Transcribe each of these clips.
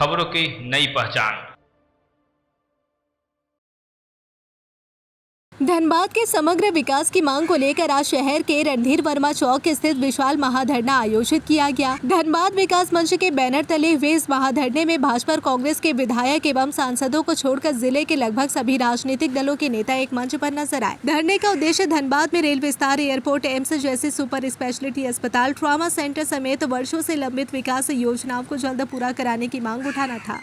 खबरों की नई पहचान। धनबाद के समग्र विकास की मांग को लेकर आज शहर के रणधीर वर्मा चौक स्थित विशाल महाधरना आयोजित किया गया। धनबाद विकास मंच के बैनर तले हुए इस महाधरने में भाजपा और कांग्रेस के विधायक एवं सांसदों को छोड़कर जिले के लगभग सभी राजनीतिक दलों के नेता एक मंच पर नजर आए। धरने का उद्देश्य धनबाद में रेल विस्तार, एयरपोर्ट, एम्स जैसे सुपर स्पेशलिटी अस्पताल, ट्रॉमा सेंटर समेत वर्षों से लंबित विकास योजनाओं को जल्द पूरा कराने की मांग उठाना था।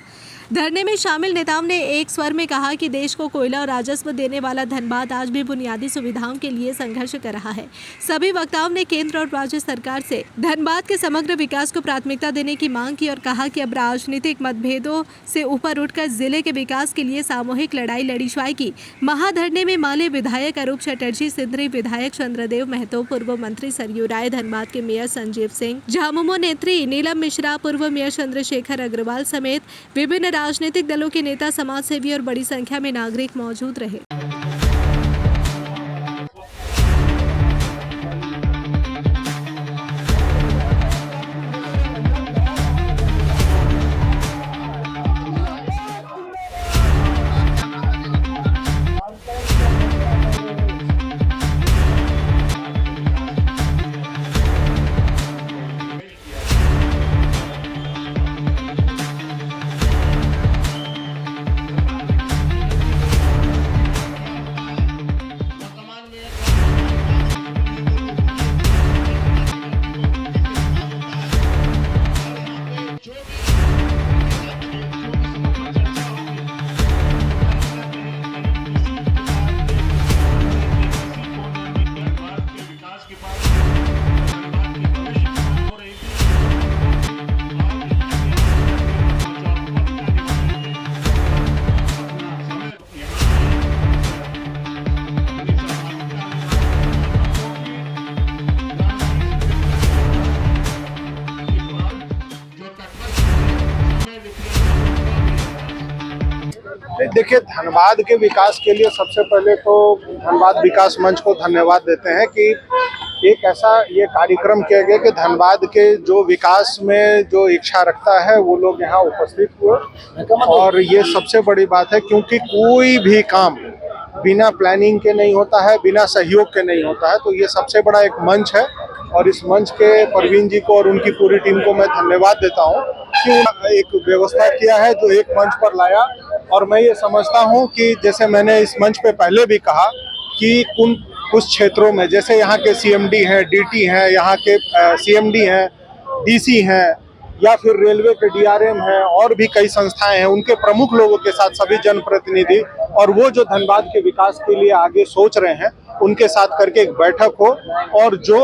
धरने में शामिल नेताओं ने एक स्वर में कहा कि देश को कोयला और राजस्व देने वाला धनबाद आज भी बुनियादी सुविधाओं के लिए संघर्ष कर रहा है। सभी वक्ताओं ने केंद्र और राज्य सरकार से धनबाद के समग्र विकास को प्राथमिकता देने की मांग की और कहा कि अब राजनीतिक मतभेदों से ऊपर उठकर जिले के विकास के लिए सामूहिक लड़ाई लड़ी जाएगी। महाधरने में माले विधायक अरूप चटर्जी, सिंदरी विधायक चंद्रदेव महतो, पूर्व मंत्री सरयू राय, धनबाद के मेयर संजीव सिंह, झामुमो नेत्री नीलम मिश्रा, पूर्व मेयर चंद्रशेखर अग्रवाल समेत विभिन्न राजनीतिक दलों के नेता, समाजसेवी और बड़ी संख्या में नागरिक मौजूद रहे। देखिए, धनबाद के विकास के लिए सबसे पहले तो धनबाद विकास मंच को धन्यवाद देते हैं कि एक ऐसा ये कार्यक्रम किया गया कि धनबाद के जो विकास में जो इच्छा रखता है वो लोग यहाँ उपस्थित हुए। और ये सबसे बड़ी बात है क्योंकि कोई भी काम बिना प्लानिंग के नहीं होता है, बिना सहयोग के नहीं होता है। तो ये सबसे बड़ा एक मंच है और इस मंच के परवीन जी को और उनकी पूरी टीम को मैं धन्यवाद देता हूँ कि एक व्यवस्था किया है जो एक मंच पर लाया। और मैं ये समझता हूँ कि जैसे मैंने इस मंच पे पहले भी कहा कि कुछ क्षेत्रों में जैसे यहाँ के सीएमडी हैं, डीटी हैं, यहाँ के सीएमडी हैं, डीसी हैं, या फिर रेलवे के डीआरएम हैं और भी कई संस्थाएं हैं, उनके प्रमुख लोगों के साथ सभी जनप्रतिनिधि और वो जो धनबाद के विकास के लिए आगे सोच रहे हैं उनके साथ करके एक बैठक हो और जो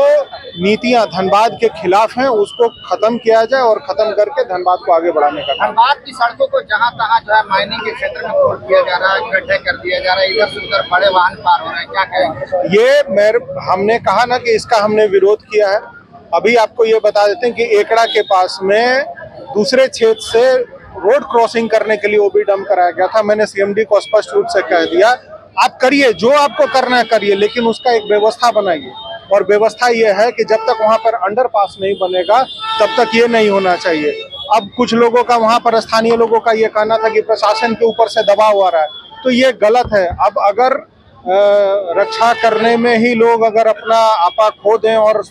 नीतियां धनबाद के खिलाफ हैं उसको खत्म किया जाए और खत्म करके धनबाद को आगे बढ़ाने का। धनबाद की सड़कों को जहां तहां जो है माइनिंग के क्षेत्र में तोड़ दिया जा रहा है, गड्ढे कर दिया जा रहा है, इधर से उधर बड़े वाहन पार हो रहे हैं, क्या कहेंगे? ये हमने कहा ना कि इसका हमने विरोध किया है। अभी आपको ये बता देते हैं कि एकड़ा के पास में दूसरे क्षेत्र से रोड क्रॉसिंग करने के लिए ओबी डंप कराया गया था। मैंने सीएमडी को स्पष्ट रूप से कह दिया, आप करिए जो आपको करना है करिए, लेकिन उसका एक व्यवस्था बनाइए। और व्यवस्था ये है कि जब तक वहां पर अंडरपास नहीं बनेगा तब तक ये नहीं होना चाहिए। अब कुछ लोगों का वहां पर स्थानीय लोगों का ये कहना था कि प्रशासन के ऊपर से दबाव आ रहा है, तो ये गलत है। अब अगर रक्षा करने में ही लोग अगर अपना आपा खो दें और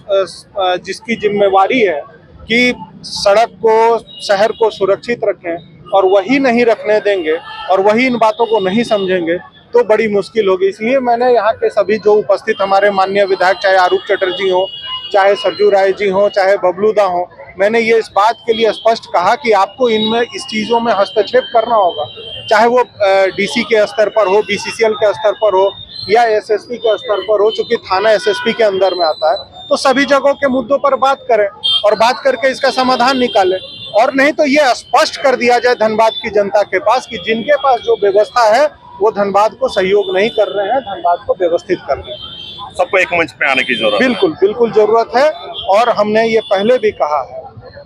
जिसकी जिम्मेवारी है कि सड़क को, शहर को सुरक्षित रखें और वही नहीं रखने देंगे और वही इन बातों को नहीं समझेंगे तो बड़ी मुश्किल होगी। इसलिए मैंने यहाँ के सभी जो उपस्थित हमारे माननीय विधायक, चाहे अरूप चटर्जी हो, चाहे सरजू राय जी हो, चाहे बबलूदा हो, मैंने ये इस बात के लिए स्पष्ट कहा कि आपको इनमें इस चीज़ों में हस्तक्षेप करना होगा, चाहे वो डीसी के स्तर पर हो, बीसीसीएल के स्तर पर हो या एसएसपी के स्तर पर हो, चूंकि थाना एसएसपी के अंदर में आता है। तो सभी जगहों के मुद्दों पर बात करें और बात करके इसका समाधान निकालें, और नहीं तो ये स्पष्ट कर दिया जाए धनबाद की जनता के पास कि जिनके पास जो व्यवस्था है वो धनबाद को सहयोग नहीं कर रहे हैं, धनबाद को व्यवस्थित कर रहे हैं। सबको एक मंच पे आने की जरूरत है। बिल्कुल जरूरत है। और हमने ये पहले भी कहा है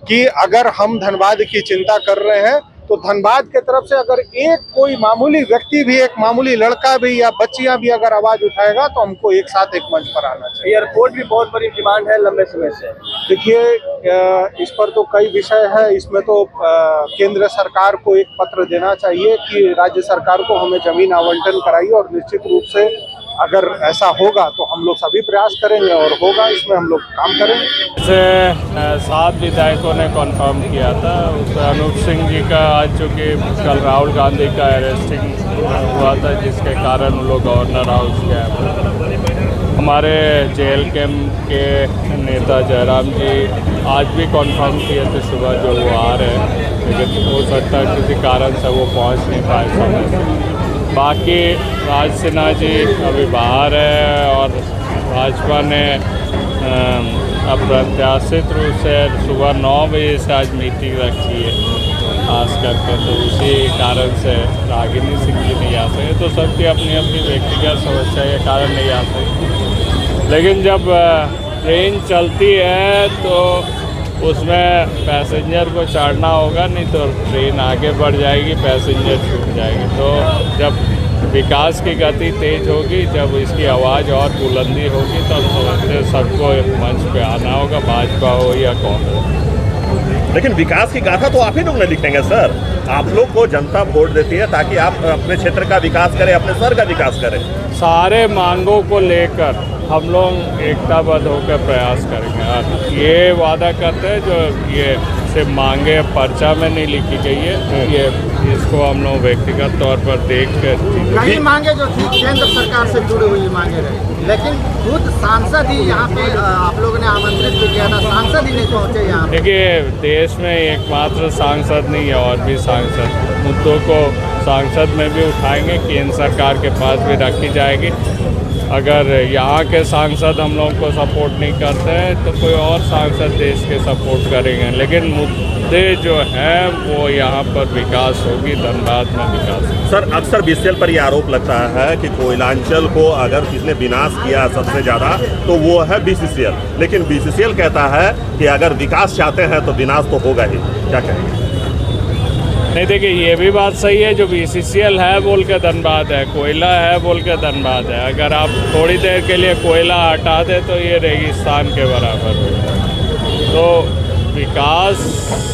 कि अगर हम धनबाद की चिंता कर रहे हैं तो धनबाद के तरफ से अगर एक कोई मामूली व्यक्ति भी, एक मामूली लड़का भी या बच्चियां भी अगर आवाज उठाएगा तो हमको एक साथ एक मंच पर आना चाहिए। एयरपोर्ट भी बहुत बड़ी डिमांड है लंबे समय से। देखिए, इस पर तो कई विषय है। इसमें तो केंद्र सरकार को एक पत्र देना चाहिए कि राज्य सरकार को हमें जमीन आवंटन कराइए, और निश्चित रूप से अगर ऐसा होगा तो हम लोग सभी प्रयास करेंगे और होगा, इसमें हम लोग काम करेंगे। जैसे 7 विधायकों ने कन्फर्म किया था, उसमें अनूप सिंह जी का आज चूँकि कल राहुल गांधी का अरेस्टिंग हुआ था जिसके कारण वो लोग गवर्नर हाउस गए। हमारे JLCAM के नेता जयराम जी आज भी कन्फर्म किए थे सुबह जो वो आ रहे हैं, लेकिन हो सकता है किसी कारण से वो पहुंच नहीं पाए समय से। बाकी राज सिन्हा जी अभी बाहर है और भाजपा ने अप्रत्याशित रूप से सुबह 9 बजे से आज मीटिंग रखी है खास करके, तो उसी कारण से रागिनी सिंह जी नहीं आ सके। तो सबकी अपनी अपनी व्यक्तिगत समस्या के कारण नहीं आ सके, लेकिन जब ट्रेन चलती है तो उसमें पैसेंजर को चढ़ना होगा, नहीं तो ट्रेन आगे बढ़ जाएगी, पैसेंजर छूट जाएंगे। तो जब विकास की गति तेज होगी, जब इसकी आवाज़ और बुलंदी होगी, तब समझते सबको मंच पे आना होगा, भाजपा हो या कांग्रेस। लेकिन विकास की गाथा तो आप ही लोग नहीं लिखेंगे सर। आप लोग को जनता वोट देती है ताकि आप अपने क्षेत्र का विकास करें, अपने शहर का विकास करें। सारे मांगों को लेकर हम लोग एकताबद्ध होकर प्रयास करेंगे और ये वादा करते हैं जो ये सिर्फ मांगे पर्चा में नहीं लिखी गई है, ये इसको हम लोग व्यक्तिगत तौर पर देख कर कई मांगे जो थी केंद्र सरकार से जुड़ी हुई मांगे रही, लेकिन खुद सांसद ही यहाँ पे आप लोगों ने आमंत्रित भी किया था, सांसद ही नहीं पहुँचे यहाँ पे। देखिए, देश में एकमात्र सांसद नहीं है, और भी सांसद मुद्दों को सांसद में भी उठाएंगे, केंद्र सरकार के पास भी रखी जाएगी। अगर यहाँ के सांसद हम लोगों को सपोर्ट नहीं करते हैं तो कोई और सांसद देश के सपोर्ट करेंगे, लेकिन मुद्दे जो हैं वो यहाँ पर विकास होगी, धनबाद में विकास होगी। सर, अक्सर BCL पर ये आरोप लगता है कि कोयलांचल को अगर किसने विनाश किया सबसे ज़्यादा तो वो है BCCL, लेकिन BCCL कहता है कि अगर विकास चाहते हैं तो विनाश तो होगा ही। क्या कहेंगे? नहीं, देखिए, ये भी बात सही है, जो BCCL है बोल के धनबाद है, कोयला है बोल के धनबाद है। अगर आप थोड़ी देर के लिए कोयला हटा दें तो ये रेगिस्तान के बराबर हो। तो विकास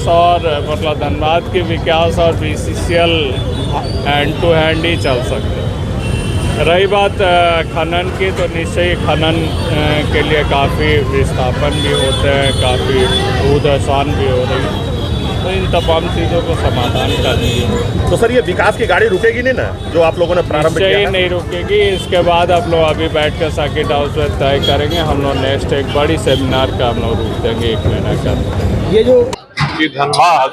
और मतलब धनबाद के विकास और BCCL हैंड टू हैंड ही चल सकते हैं। रही बात खनन की, तो निश्चय ही खनन के लिए काफ़ी विस्थापन भी होते हैं, काफ़ी भूदहसान भी हो रही है, तो इन तमाम चीज़ों को समाधान करनी। तो सर, ये विकास की गाड़ी रुकेगी नहीं ना जो आप लोगों ने प्रारंभ किया है? नहीं रुकेगी। इसके बाद हम लोग अभी बैठ कर सर्किट हाउस में तय करेंगे। हम लोग नेक्स्ट एक बड़ी सेमिनार का हम लोग रुक देंगे 1 महीना का। ये जो कि धनबाद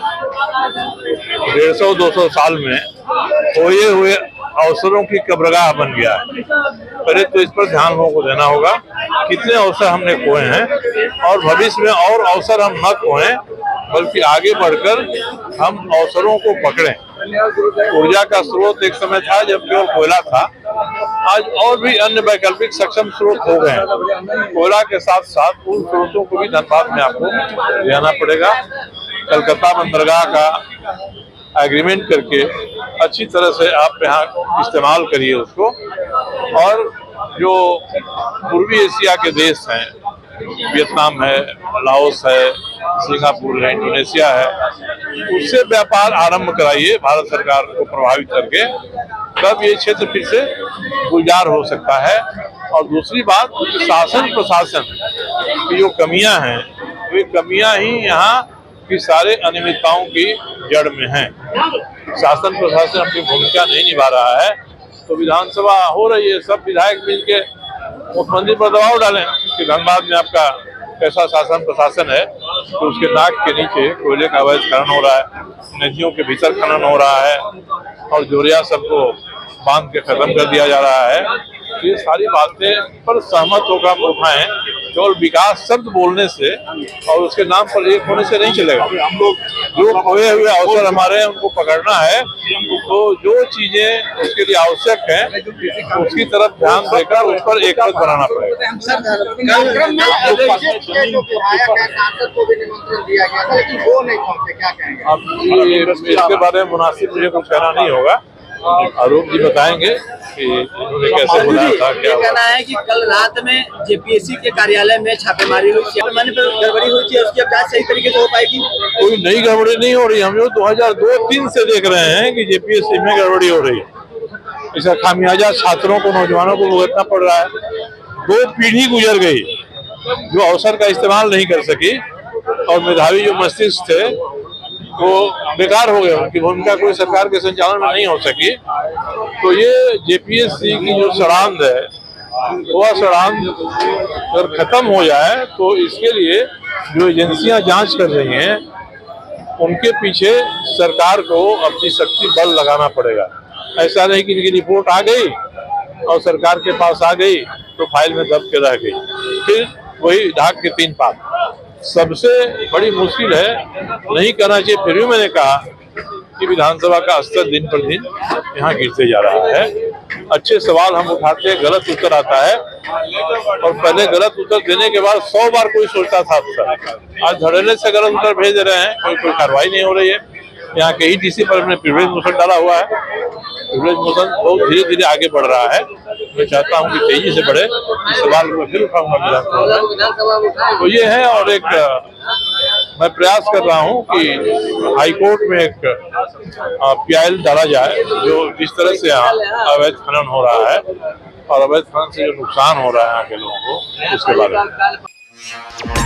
150-200 साल में खोए हुए अवसरों की कब्रगाह बन गया है। पहले तो इस पर ध्यान को देना होगा, कितने अवसर हमने खोए हैं और भविष्य में और अवसर हम न खोएं, बल्कि आगे बढ़कर हम अवसरों को पकड़ें। ऊर्जा का स्रोत एक समय था जब केवल कोयला था, आज और भी अन्य वैकल्पिक सक्षम स्रोत हो गए हैं। कोयला के साथ साथ उन स्रोतों को भी धनबाद में आपको ले आना पड़ेगा। कलकत्ता बंदरगाह का एग्रीमेंट करके अच्छी तरह से आप यहाँ इस्तेमाल करिए उसको। और जो पूर्वी एशिया के देश हैं, वियतनाम है, लाओस है, सिंगापुर है, इंडोनेशिया है, उससे व्यापार आरंभ कराइए भारत सरकार को प्रभावित करके, तब ये क्षेत्र फिर से गुलजार हो सकता है। और दूसरी बात, शासन प्रशासन की जो कमियां हैं, वे कमियां ही यहाँ की सारे अनियमितताओं की जड़ में हैं। शासन प्रशासन अपनी भूमिका नहीं निभा रहा है, तो विधानसभा हो रही है, सब विधायक मिलके मुख्यमंत्री पर दबाव डालें कि धनबाद में आपका कैसा शासन प्रशासन है, तो उसके नाक के नीचे कोयले का अवैध खनन हो रहा है, नदियों के भीतर खनन हो रहा है और जोरिया सबको बांध के खत्म कर दिया जा रहा है। ये सारी बातें पर सहमत होकर हम उठाएं। केवल विकास शब्द बोलने से और उसके नाम पर एक होने से नहीं चलेगा। हम लोग जो खोए हुए अवसर हमारे हैं उनको पकड़ना है, तो जो चीजें उसके लिए आवश्यक हैं उसकी तरफ ध्यान देकर उस पर एक मत बनाना पड़ेगा। अब इसके बारे में मुनासिब मुझे कुछ कहना नहीं होगा, आरोप जी बताएंगे कि उन्होंने कैसे बुलाया था। क्या कहना है कि कल रात में जेपीएससी के कार्यालय में छापेमारी हुई, छापेमारी पर गड़बड़ी हुई थी, उसकी अब जांच सही तरीके से हो पाएगी? कोई नई गड़बड़ी नहीं हो रही। हम लोग 2002-03 से देख रहे हैं कि जेपीएससी में गड़बड़ी हो रही है। इसका खामियाजा छात्रों को, नौजवानों को भुगतना पड़ रहा है। 2 पीढ़ी गुजर गई जो अवसर का इस्तेमाल नहीं कर सकी, और मेधावी जो मस्तिष्क थे वो बेकार हो गए, उनकी भूमिका कोई सरकार के संचालन में नहीं हो सकी। तो ये जेपीएससी की जो सड़ांध है, वह सड़ांध अगर खत्म हो जाए तो इसके लिए जो एजेंसियां जांच कर रही हैं उनके पीछे सरकार को अपनी शक्ति बल लगाना पड़ेगा। ऐसा नहीं कि इनकी रिपोर्ट आ गई और सरकार के पास आ गई तो फाइल में दब के रह गई, फिर वही ढाक के 3 पात। सबसे बड़ी मुश्किल है, नहीं करना चाहिए, फिर भी मैंने कहा कि विधानसभा का स्तर दिन पर दिन यहाँ गिरते जा रहा है। अच्छे सवाल हम उठाते हैं, गलत उत्तर आता है, और पहले गलत उत्तर देने के बाद 100 बार कोई सोचता था अफसर। आज धड़ल्ले से गलत उत्तर भेज रहे हैं, कोई कार्रवाई नहीं हो रही है। यहाँ के ही डीसी पर हमने प्रिविलेज मोशन डाला हुआ है। प्रिविलेज मोशन बहुत धीरे धीरे आगे बढ़ रहा है। मैं चाहता हूँ कि तेजी से बढ़े। इस सवाल को मैं फिर उठाऊंगा विधानसभा में। तो ये है, और एक मैं प्रयास कर रहा हूँ कि हाईकोर्ट में एक PIL डाला जाए, जो जिस तरह से यहाँ अवैध खनन हो रहा है और अवैध खनन से जो नुकसान हो रहा है यहाँ के लोगों को, उसके बारे में।